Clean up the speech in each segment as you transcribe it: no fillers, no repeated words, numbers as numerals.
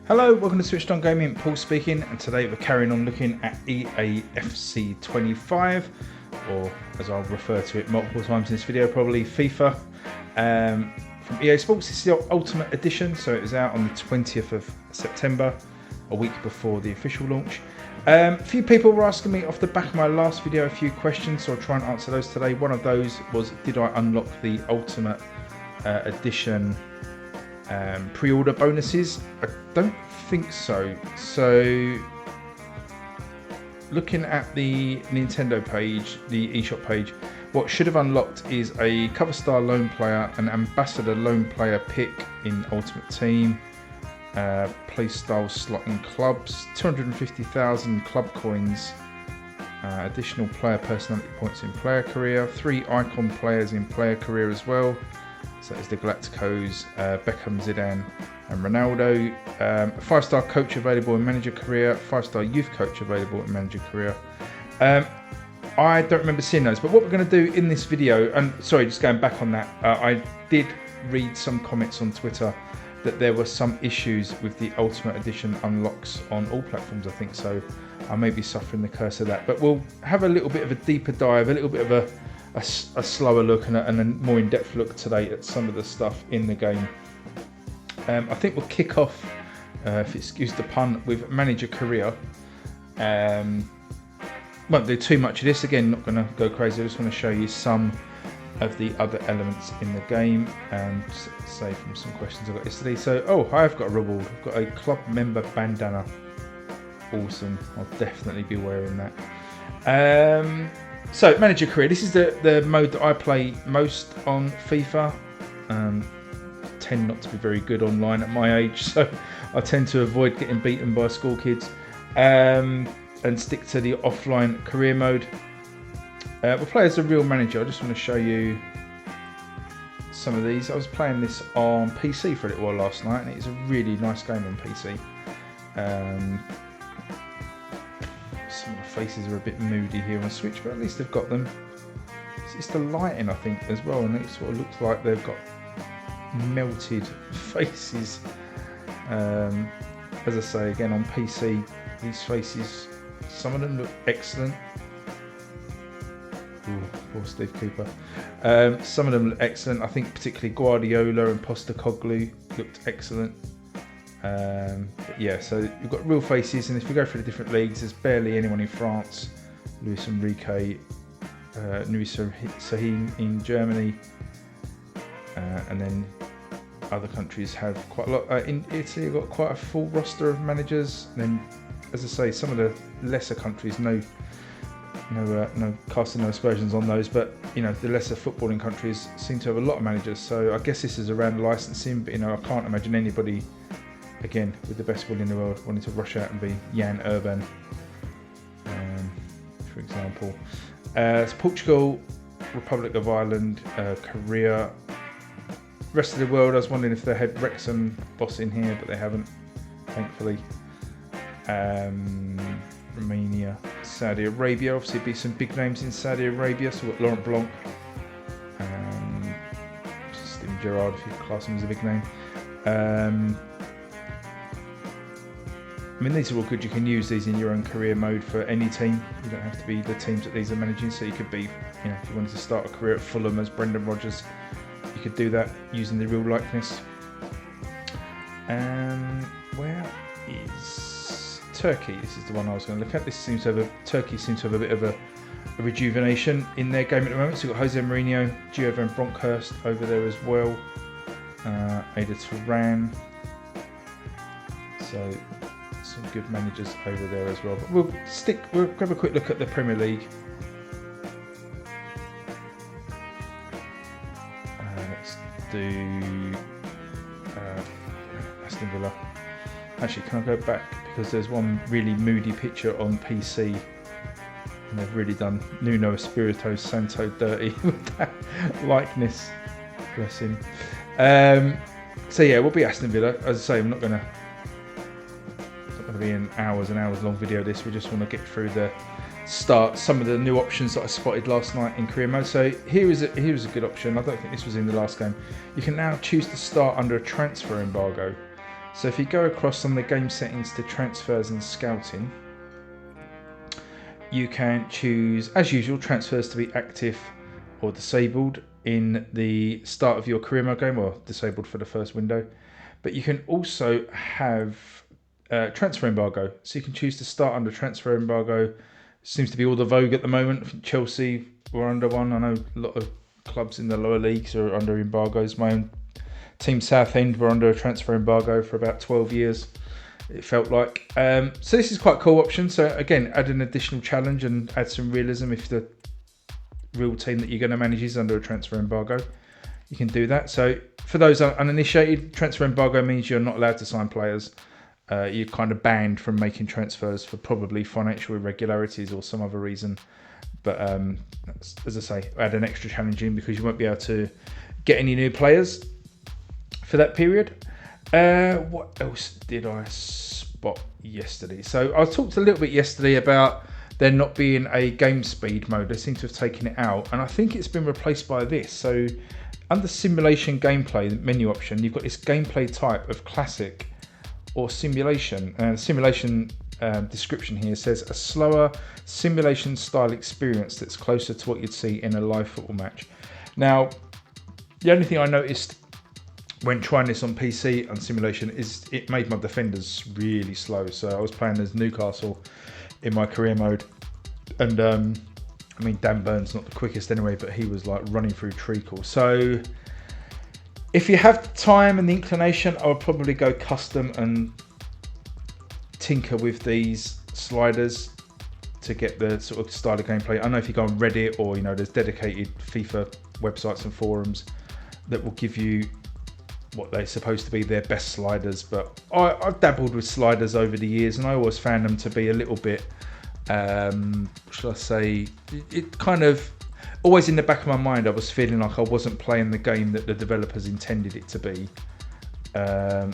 Hello, welcome to SwitchedOn Gaming, Paul speaking, and today we're carrying on looking at EAFC25, or as I'll refer to it multiple times in this video, probably FIFA, from EA Sports. This is the Ultimate Edition, so it was out on the 20th of September, a week before the official launch. A few people were asking me off the back of my last video a few questions, so I'll try and answer those today. One of those was, did I unlock the Ultimate Edition pre-order bonuses? I don't think so. So looking at the Nintendo page, the eShop page, what should have unlocked is a cover star lone player, an ambassador lone player pick in Ultimate Team, play style slot in clubs, 250,000 club coins, additional player personality points in player career, 3 icon players in player career as well. So it's the Galacticos, Beckham, Zidane and Ronaldo. A 5-star coach available in Manager Career, 5-star youth coach available in Manager Career. I don't remember seeing those, but what we're going to do in this video, and sorry, just going back on that, I did read some comments on Twitter that there were some issues with the Ultimate Edition unlocks on all platforms, I think, so I may be suffering the curse of that. But we'll have a little bit of a deeper dive, a little bit of a slower look and a more in-depth look today at some of the stuff in the game. I think we'll kick off, if you excuse the pun, with Manager Career. Won't do too much of this, again, not going to go crazy. I just want to show you some of the other elements in the game, and say from some questions I got yesterday. So, oh, I've got a reward. I've got a club member bandana. Awesome. I'll definitely be wearing that. So, Manager Career, this is the mode that I play most on FIFA. Tend not to be very good online at my age, so I tend to avoid getting beaten by school kids, and stick to the offline career mode. We'll play as a real manager. I just want to show you some of these. I was playing this on PC for a little while last night, and it's a really nice game on PC. Some of the faces are a bit moody here on Switch, but at least they've got them. It's the lighting, I think, as well, and it sort of looks like they've got melted faces. As I say, again, on PC, these faces, some of them look excellent. Ooh, poor Steve Cooper. Some of them look excellent. I think particularly Guardiola and Postecoglou looked excellent. But yeah, so you've got real faces, and if you go through the different leagues, there's barely anyone in France. Luis Enrique, Luis Sahin in Germany, and then other countries have quite a lot. In Italy, you've got quite a full roster of managers. And then, as I say, some of the lesser countries, no casting no aspersions on those, but you know, the lesser footballing countries seem to have a lot of managers. So I guess this is around licensing, but you know, I can't imagine anybody, again, with the best will in the world, wanting to rush out and be Jan Urban, for example. It's Portugal, Republic of Ireland, Korea. Rest of the world, I was wondering if they had Wrexham boss in here, but they haven't, thankfully. Romania, Saudi Arabia, obviously be some big names in Saudi Arabia, so we've got Laurent Blanc, Steven Gerrard, if you class him as a big name. I mean, these are all good. You can use these in your own career mode for any team. You don't have to be the teams that these are managing, so you could be, you know, if you wanted to start a career at Fulham as Brendan Rodgers, you could do that using the real likeness. Where is Turkey? This is the one I was going to look at. Turkey seems to have a bit of a rejuvenation in their game at the moment. So you've got Jose Mourinho, Gio van Bronckhorst over there as well, Ada Turan. So some good managers over there as well. But we'll grab a quick look at the Premier League. Let's do Aston Villa. Actually, can I go back, because there's one really moody picture on PC, and they've really done Nuno Espirito Santo dirty with that likeness. Bless him. So yeah, we'll be Aston Villa. As I say, I'm not going to be an hours and hours long video. This, we just want to get through the start, some of the new options that I spotted last night in career mode. So here is a good option. I don't think this was in the last game. You can now choose to start under a transfer embargo. So if you go across on the game settings to transfers and scouting, you can choose, as usual, transfers to be active or disabled in the start of your career mode game, or disabled for the first window. But you can also have transfer embargo. So you can choose to start under transfer embargo. Seems to be all the vogue at the moment. Chelsea were under one. I know a lot of clubs in the lower leagues are under embargoes. My own team, Southend, were under a transfer embargo for about 12 years. It felt like. So this is quite a cool option. So again, add an additional challenge and add some realism. If the real team that you're going to manage is under a transfer embargo, you can do that. So for those uninitiated, transfer embargo means you're not allowed to sign players. You're kind of banned from making transfers for probably financial irregularities or some other reason. But as I say, add an extra challenge in because you won't be able to get any new players for that period. What else did I spot yesterday? So I talked a little bit yesterday about there not being a game speed mode. They seem to have taken it out, and I think it's been replaced by this. So under simulation gameplay, the menu option, you've got this gameplay type of classic or simulation. And simulation description here says a slower simulation style experience that's closer to what you'd see in a live football match. Now, the only thing I noticed when trying this on PC on simulation is it made my defenders really slow. So I was playing as Newcastle in my career mode, and I mean, Dan Burns not the quickest anyway, but he was like running through treacle. So if you have the time and the inclination, I would probably go custom and tinker with these sliders to get the sort of style of gameplay. I don't know if you go on Reddit or, you know, there's dedicated FIFA websites and forums that will give you what they're supposed to be their best sliders, but I've dabbled with sliders over the years and I always found them to be a little bit, shall I say, it kind of, always in the back of my mind I was feeling like I wasn't playing the game that the developers intended it to be.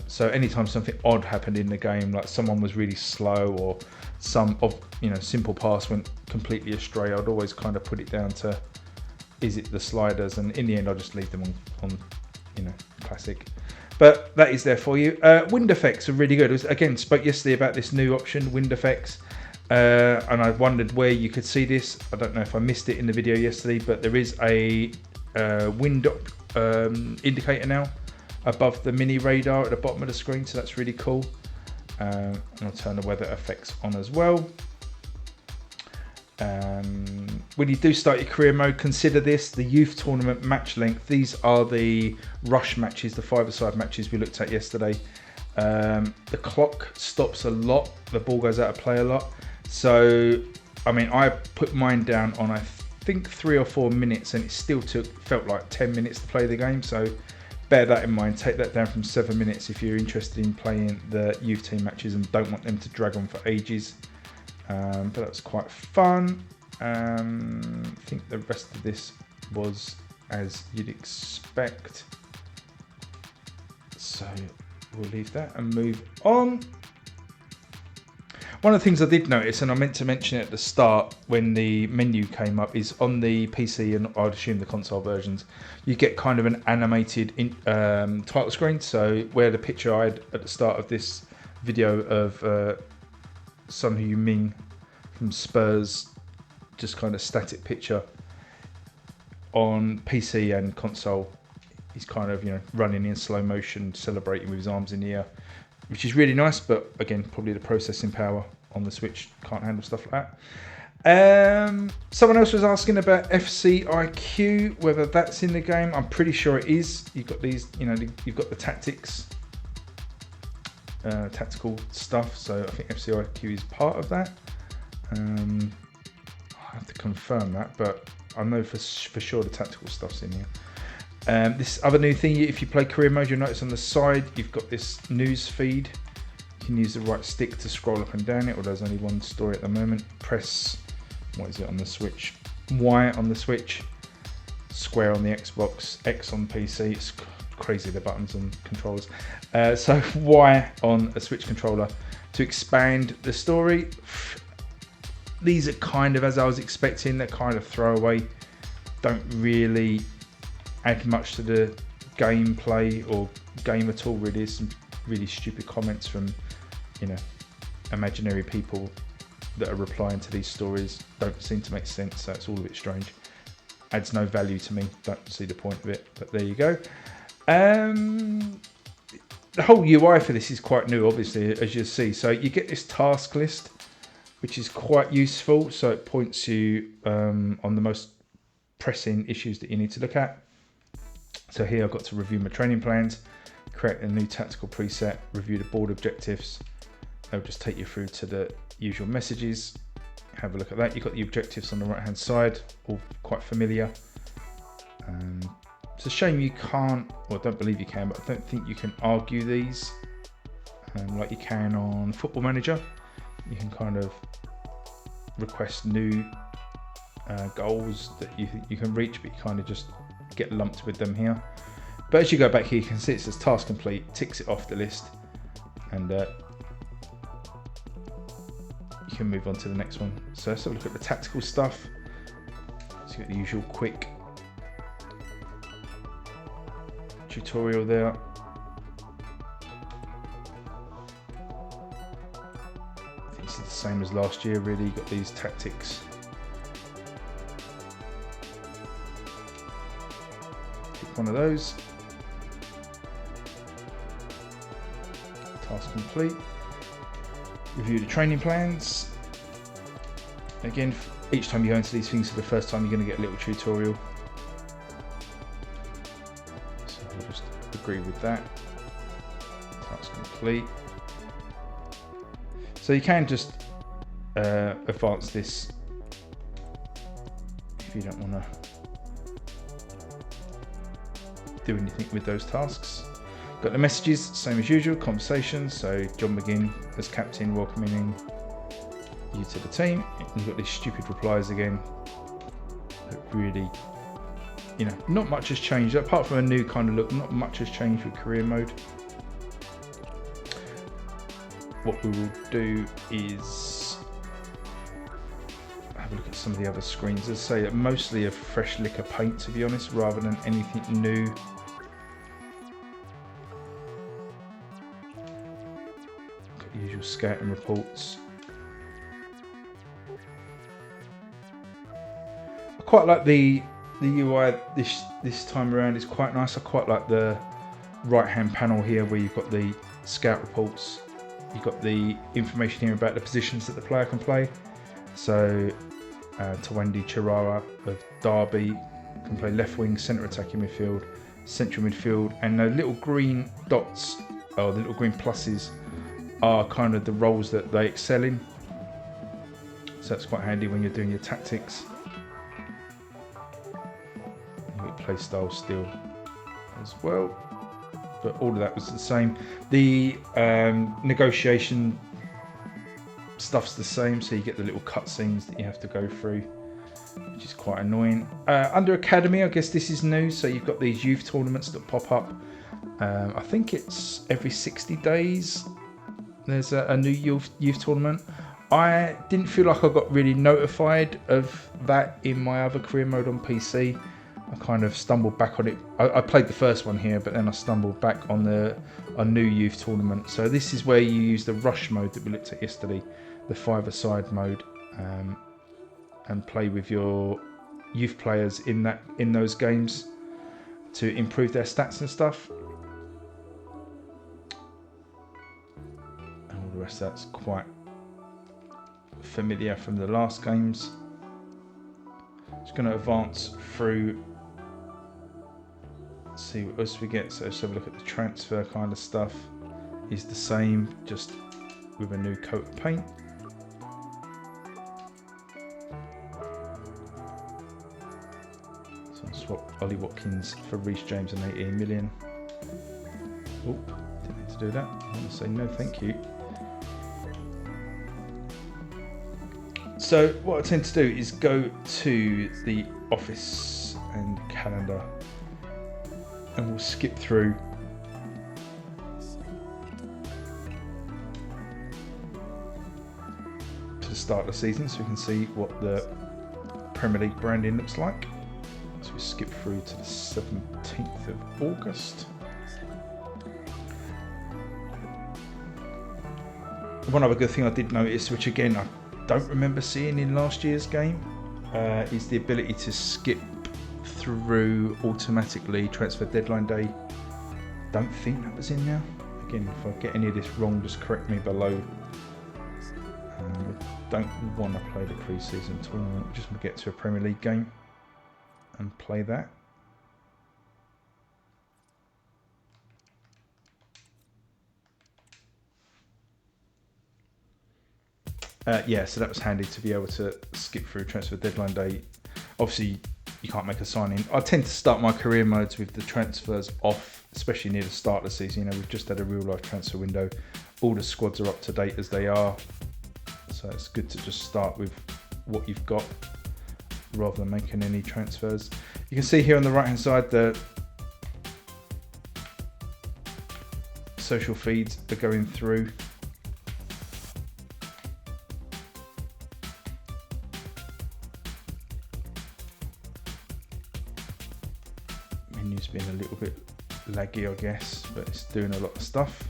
So anytime something odd happened in the game, like someone was really slow or some of, you know, simple pass went completely astray, I'd always kind of put it down to, is it the sliders? And in the end I just leave them on you know, classic. But that is there for you. Wind effects are really good. Again, spoke yesterday about this new option, wind effects, and I wondered where you could see this. I don't know if I missed it in the video yesterday, but there is a wind indicator now above the mini radar at the bottom of the screen, so that's really cool. And I'll turn the weather effects on as well. When you do start your career mode, consider this, the youth tournament match length. These are the rush matches, the five-a-side matches we looked at yesterday. The clock stops a lot, the ball goes out of play a lot. So, I mean, I put mine down on, I think 3 or 4 minutes, and it still felt like 10 minutes to play the game. So bear that in mind, take that down from 7 minutes if you're interested in playing the youth team matches and don't want them to drag on for ages. But that was quite fun. I think the rest of this was as you'd expect. So we'll leave that and move on. One of the things I did notice, and I meant to mention it at the start when the menu came up, is on the PC and I'd assume the console versions, you get kind of an animated title screen. So where the picture I had at the start of this video of Son Heung-min from Spurs, just kind of static picture, on PC and console he's kind of, you know, running in slow motion, celebrating with his arms in the air, which is really nice. But again, probably the processing power on the Switch can't handle stuff like that. Someone else was asking about FC whether that's in the game. I'm pretty sure it is. You've got these, you know, you've got the tactics, tactical stuff, so I think FC is part of that. I have to confirm that, but I know for sure the tactical stuff's in here. This other new thing, if you play career mode, you'll notice on the side you've got this news feed. You can use the right stick to scroll up and down it, or there's only one story at the moment. Press, what is it on the Switch? Y on the Switch, square on the Xbox, X on PC. It's crazy, the buttons and controllers. So Y on a Switch controller to expand the story. These are kind of as I was expecting. They're kind of throwaway, don't really add much to the gameplay or game at all. Really, some really stupid comments from, you know, imaginary people that are replying to these stories don't seem to make sense, so it's all a bit strange. Adds no value to me, don't see the point of it, but there you go. The whole UI for this is quite new, obviously, as you'll see. So you get this task list, which is quite useful. So it points you on the most pressing issues that you need to look at. So here I've got to review my training plans, create a new tactical preset, review the board objectives. They'll just take you through to the usual messages. Have a look at that. You've got the objectives on the right hand side, all quite familiar. It's a shame you can't, well, I don't believe you can, but I don't think you can argue these like you can on Football Manager. You can kind of request new goals that you can reach, but you kind of just get lumped with them here. But as you go back here, you can see it says task complete, ticks it off the list, and you can move on to the next one. So let's have a look at the tactical stuff. So you got the usual quick tutorial there. I think it's the same as last year, really. You've got these tactics. Pick one of those. Task complete. Review the training plans. Again, each time you go into these things for the first time, you're going to get a little tutorial. So we'll just agree with that. Task complete. So you can just advance this if you don't want to do anything with those tasks. Got the messages, same as usual, conversations. So John McGinn as captain, welcoming you to the team. You've got these stupid replies again. That really, you know, not much has changed apart from a new kind of look. Not much has changed with career mode. What we will do is have a look at some of the other screens. As I say, mostly a fresh lick of paint, to be honest, rather than anything new. Usual scouting reports. I quite like the UI this time around. It's quite nice. I quite like the right hand panel here where you've got the scout reports. You've got the information here about the positions that the player can play. So Tawendi Chirara of Derby can play left wing, centre attacking midfield, central midfield, and the little green dots, or the little green pluses, are kind of the roles that they excel in. So that's quite handy when you're doing your tactics. Your play style still as well, but all of that was the same. The negotiation stuff's the same, so you get the little cutscenes that you have to go through, which is quite annoying. Under Academy, I guess this is new, so you've got these youth tournaments that pop up. I think it's every 60 days. There's a new youth tournament. I didn't feel like I got really notified of that in my other career mode on PC. I kind of stumbled back on it. I played the first one here, but then I stumbled back on a new youth tournament. So this is where you use the rush mode that we looked at yesterday, the 5-a-side mode, and play with your youth players in those games to improve their stats and stuff. The rest of that's quite familiar from the last games. Just going to advance through, see what else we get. So let's have a look at the transfer kind of stuff. Is the same, just with a new coat of paint. So I'll swap Ollie Watkins for Reece James and 18 million. Oh, didn't need to do that. I'm going to say no thank you. So what I tend to do is go to the office and calendar, and we'll skip through to the start of the season so we can see what the Premier League branding looks like. So we skip through to the 17th of August. One other good thing I did notice, which again I don't remember seeing in last year's game, is the ability to skip through automatically transfer deadline day. Don't think that was in now. Again, if I get any of this wrong, just correct me below. Don't want to play the pre-season tournament. Just want to get to a Premier League game and play that. Yeah, so that was handy to be able to skip through transfer deadline day. Obviously, you can't make a sign-in. I tend to start my career modes with the transfers off, especially near the start of the season. You know, we've just had a real-life transfer window. All the squads are up to date as they are. So it's good to just start with what you've got rather than making any transfers. You can see here on the right-hand side the social feeds are going through. Menu's been a little bit laggy, I guess, but it's doing a lot of stuff.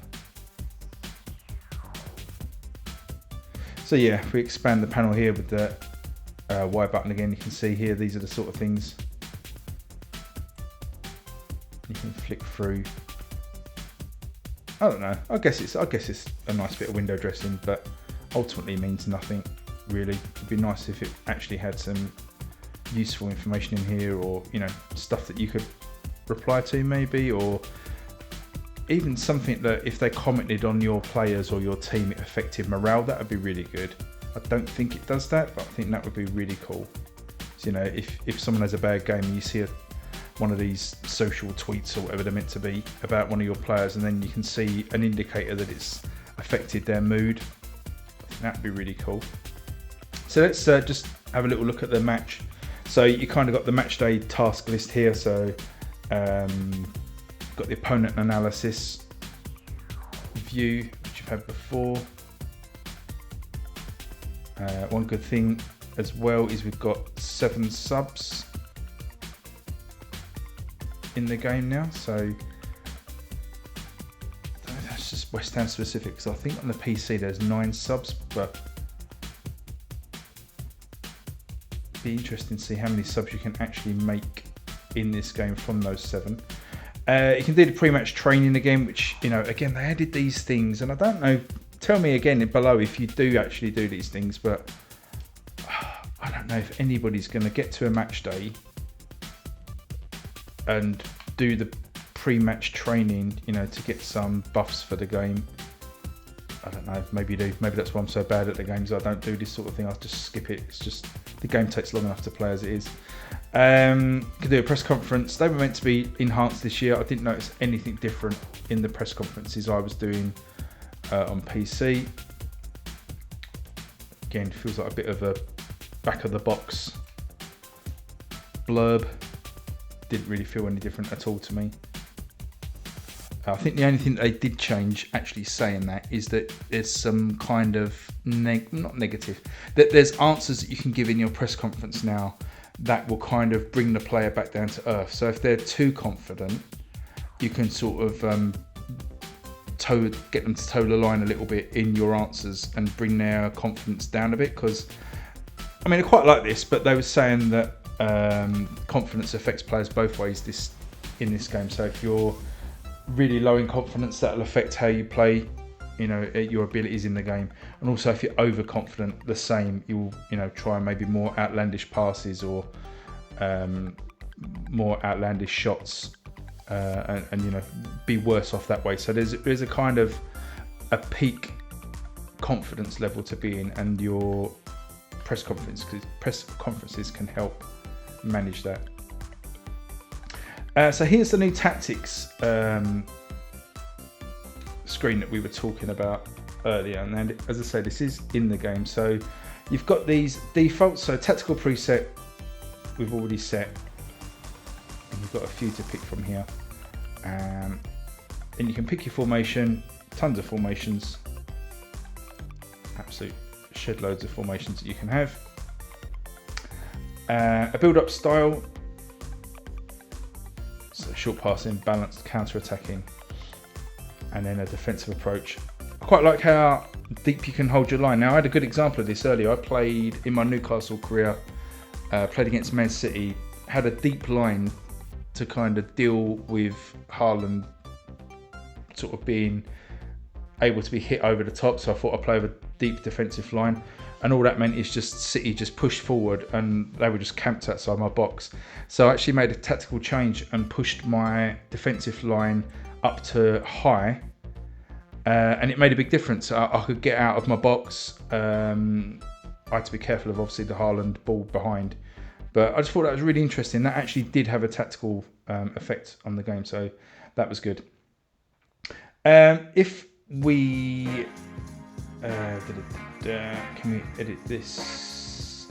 So yeah, if we expand the panel here with the Y button again, you can see here these are the sort of things you can flick through. I don't know. I guess it's a nice bit of window dressing, but ultimately means nothing really. It'd be nice if it actually had some useful information in here, or you know, stuff that you could reply to maybe, or even something that if they commented on your players or your team it affected morale. That would be really good. I don't think it does that, but I think that would be really cool. So, you know, if someone has a bad game and you see one of these social tweets or whatever they're meant to be about one of your players, and then you can see an indicator that it's affected their mood, I think that would be really cool. So let's just have a little look at the match. So you kind of got the match day task list here. So got the opponent analysis view, which you've had before. One good thing as well is we've got 7 subs in the game now, so that's just West Ham specific, because I think on the PC there's 9 subs, but it'd be interesting to see how many subs you can actually make in this game from those 7. You can do the pre-match training again, which, you know, again, they added these things, and I don't know, tell me again below if you do actually do these things, but I don't know if anybody's going to get to a match day and do the pre-match training, you know, to get some buffs for the game. I don't know, maybe do. Maybe that's why I'm so bad at the games. I don't do this sort of thing. I just skip it. It's just the game takes long enough to play as it is. Can do a press conference. They were meant to be enhanced this year. I didn't notice anything different in the press conferences I was doing on PC. Again, feels like a bit of a back of the box blurb. Didn't really feel any different at all to me. I think the only thing that they did change, actually saying that, is that there's some kind of not negative, that there's answers that you can give in your press conference now that will kind of bring the player back down to earth. So if they're too confident, you can sort of get them to toe the line a little bit in your answers and bring their confidence down a bit. Because I mean, I quite like this, but they were saying that confidence affects players both ways in this game. So if you're really low in confidence, that'll affect how you play, you know, your abilities in the game. And also if you're overconfident, the same, you'll, you know, try maybe more outlandish passes or more outlandish shots, and you know, be worse off that way. So there's a kind of a peak confidence level to be in, and your press conferences can help manage that. So here's the new tactics screen that we were talking about earlier, and then, as I say, this is in the game. So you've got these defaults. So tactical preset we've already set, and you've got a few to pick from here, and you can pick your formation. Tons of formations, absolute shed loads of formations that you can have. A build-up style. So short passing, balanced, counter-attacking, and then a defensive approach. I quite like how deep you can hold your line. Now, I had a good example of this earlier. I played in my Newcastle career, played against Man City, had a deep line to kind of deal with Haaland sort of being able to be hit over the top. So I thought I'd play with a deep defensive line. And all that meant is just City just pushed forward and they were just camped outside my box. So I actually made a tactical change and pushed my defensive line up to high. And it made a big difference. I could get out of my box. I had to be careful of obviously the Haaland ball behind. But I just thought that was really interesting. That actually did have a tactical effect on the game. So that was good. If we... can we edit this?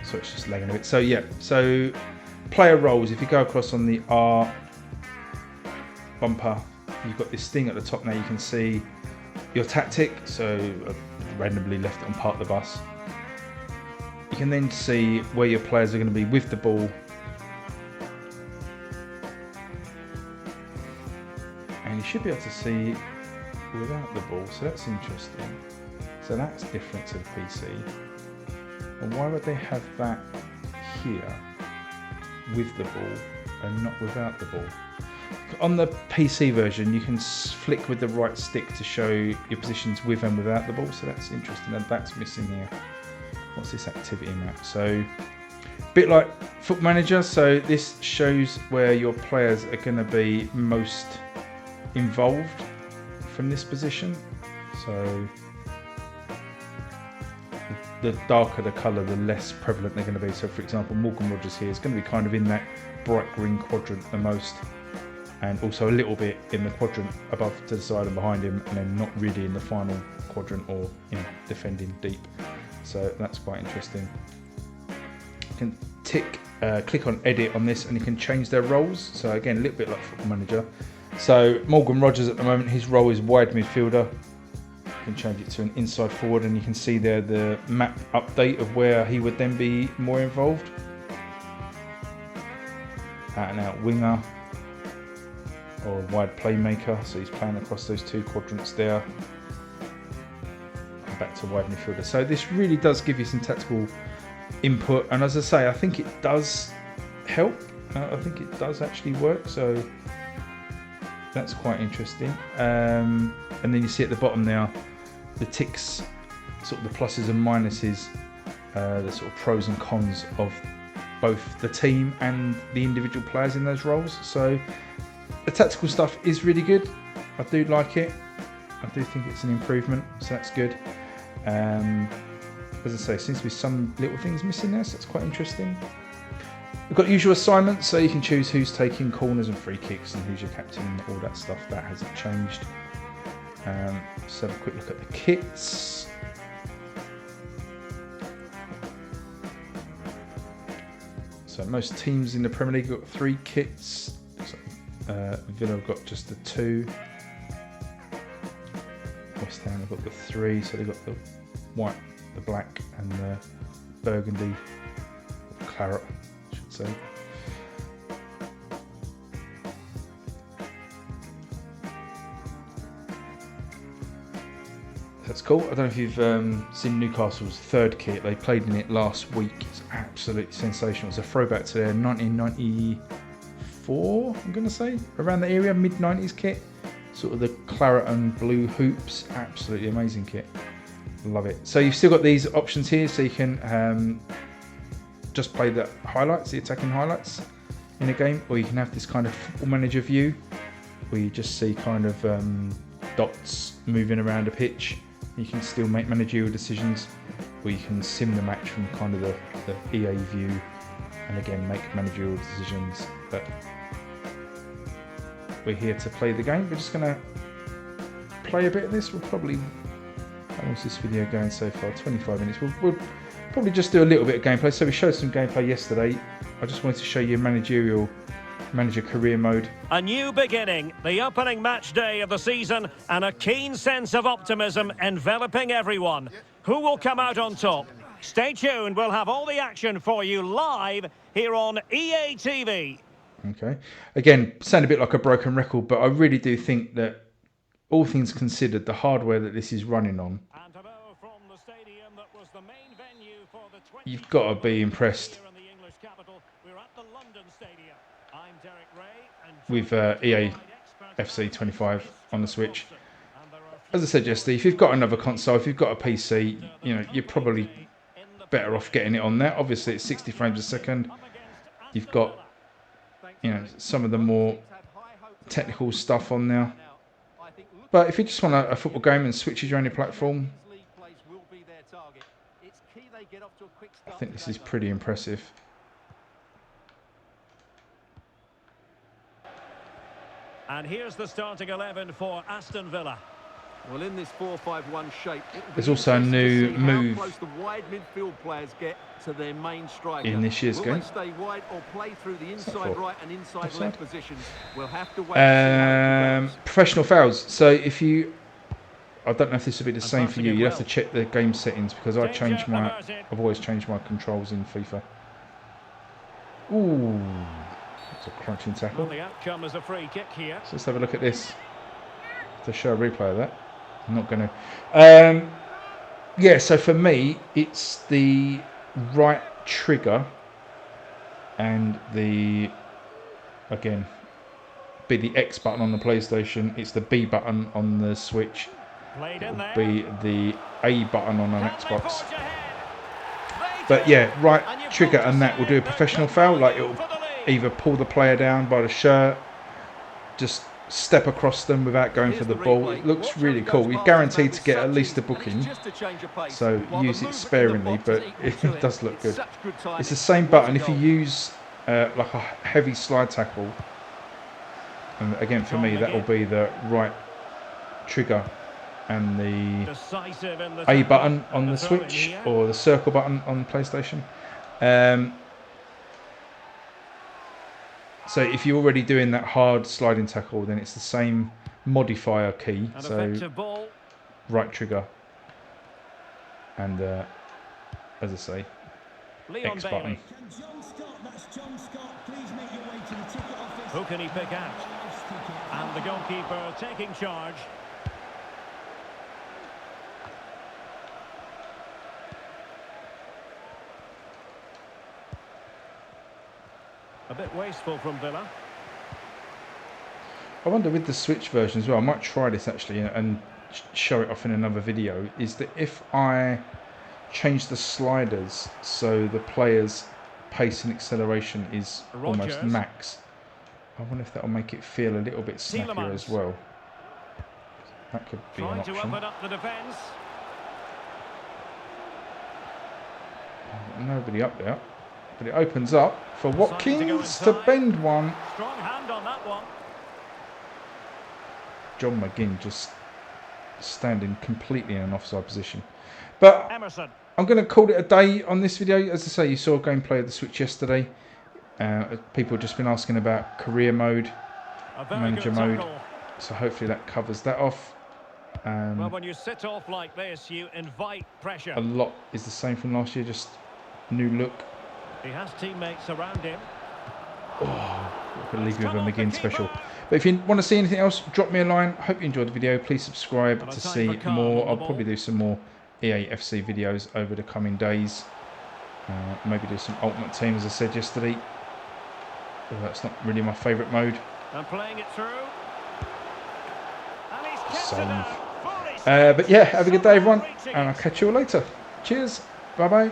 So it's just lagging a bit. So yeah, so player roles. If you go across on the R bumper, you've got this thing at the top now. You can see your tactic. So I randomly left it on park the bus. You can then see where your players are going to be with the ball. And you should be able to see without the ball, so that's interesting. So that's different to the PC. And why would they have that here with the ball and not without the ball? On the PC version, you can flick with the right stick to show your positions with and without the ball, so that's interesting, and that's missing here. What's this activity map? So, a bit like Foot Manager, so this shows where your players are going to be most involved from this position. So the darker the colour, the less prevalent they're going to be. So for example, Morgan Rogers here is going to be kind of in that bright green quadrant the most, and also a little bit in the quadrant above to the side and behind him, and then not really in the final quadrant or defending deep. So that's quite interesting. You can click on edit on this and you can change their roles. So again, a little bit like Football Manager. So Morgan Rogers at the moment, his role is wide midfielder. You can change it to an inside forward, and you can see there the map update of where he would then be more involved. Out and out winger or wide playmaker, so he's playing across those two quadrants there. And back to wide midfielder. So this really does give you some tactical input, and as I say, I think it does help. I think it does actually work. So that's quite interesting. And then you see at the bottom now the ticks, sort of the pluses and minuses, the sort of pros and cons of both the team and the individual players in those roles. So the tactical stuff is really good. I do like it. I do think it's an improvement, so that's good. As I say, seems to be some little things missing there, so that's quite interesting. We've got usual assignments, so you can choose who's taking corners and free kicks and who's your captain and all that stuff. That hasn't changed. Let's have a quick look at the kits. So most teams in the Premier League have got 3 kits. So, Villa have got just the 2. West Ham have got the 3, so they've got the white, the black and the burgundy, or claret I should say. That's cool. I don't know if you've seen Newcastle's 3rd kit. They played in it last week. It's absolutely sensational. It's a throwback to their 1994, I'm going to say, around the area, mid-90s kit. Sort of the claret and blue hoops. Absolutely amazing kit. Love it. So you've still got these options here, so you can just play the highlights, the attacking highlights in a game, or you can have this kind of Football Manager view where you just see kind of dots moving around a pitch. You can still make managerial decisions, or you can sim the match from kind of the EA view, and again make managerial decisions. But we're here to play the game. We're just going to play a bit of this. We'll probably, how long's this video going so far? 25 minutes. We'll probably just do a little bit of gameplay. So we showed some gameplay yesterday. I just wanted to show you Manager Career Mode. A new beginning, the opening match day of the season, and a keen sense of optimism enveloping everyone. Who will come out on top? Stay tuned, we'll have all the action for you live here on EA TV. Okay, again, sound a bit like a broken record, but I really do think that all things considered, the hardware that this is running on, And hello from the stadium that was the main venue for the you've got to be 2012 impressed here in the English capital. We're at the London Stadium. I'm Derek Ray and with joining me to provide expert EAFC25 analysis on the is Switch. Stuart Robson. And there are As I said yesterday, if you've got another console, if you've got a PC, you know, you're probably better off getting it on there. Obviously, it's 60 frames a second. You've got, you know, some of the more technical stuff on there. But if you just want a football game and Switch is your only platform, I think this is pretty impressive. And here's the starting 11 for Aston Villa. Well, in this 4-5-1 shape, there's also a new move the wide midfield players get to their main striker. in this year's Will game. they stay wide or play through the inside right and inside Offside. left positions? We'll have to wait and see how it develops. Professional fouls. So if you, I don't know if this will be the same for you. You have to check the game settings because I've always changed my controls in FIFA. Ooh, that's a crunching tackle. Well, the outcome is a free kick here. So let's have a look at this. To show a replay of that. I'm not going to. Yeah, so for me, it's the right trigger and the, again, be the X button on the PlayStation. It's the B button on the Switch. It'll be the A button on an Xbox. But yeah, right trigger and that will do a professional foul. Like it'll either pull the player down by the shirt, just step across them without going for the ball. It looks really cool. You're guaranteed to get at least a booking, so use it sparingly, but it does look good. It's the same button if you use like a heavy slide tackle, and again for me that will be the right trigger and the A button on the Switch or the circle button on PlayStation. So if you're already doing that hard sliding tackle, then it's the same modifier key. So right trigger and as I say, X button. Who can he pick out? And the goalkeeper taking charge. A bit wasteful from Villa. I wonder with the Switch version as well, I might try this actually and show it off in another video, is that if I change the sliders so the player's pace and acceleration is almost max, I wonder if that will make it feel a little bit snappier as well. That could be an option. To open up the defence. Nobody up there. But it opens up for Watkins to bend one. Strong hand on that one. John McGinn just standing completely in an offside position. But Emerson. I'm going to call it a day on this video. As I say, you saw gameplay of the Switch yesterday. People have just been asking about career mode, manager mode. So hopefully that covers that off. Well, when you sit off like this, you invite pressure. A lot is the same from last year, just new look. He has teammates around him. Oh, I could leave you with a McGinn special. But if you want to see anything else, drop me a line. Hope you enjoyed the video. Please subscribe to see more. I'll probably do some more EAFC videos over the coming days. Maybe do some Ultimate Team, as I said yesterday. Oh, that's not really my favourite mode. And playing it through. And he's but yeah, have a good day, everyone. And I'll catch you all later. Cheers. Bye-bye.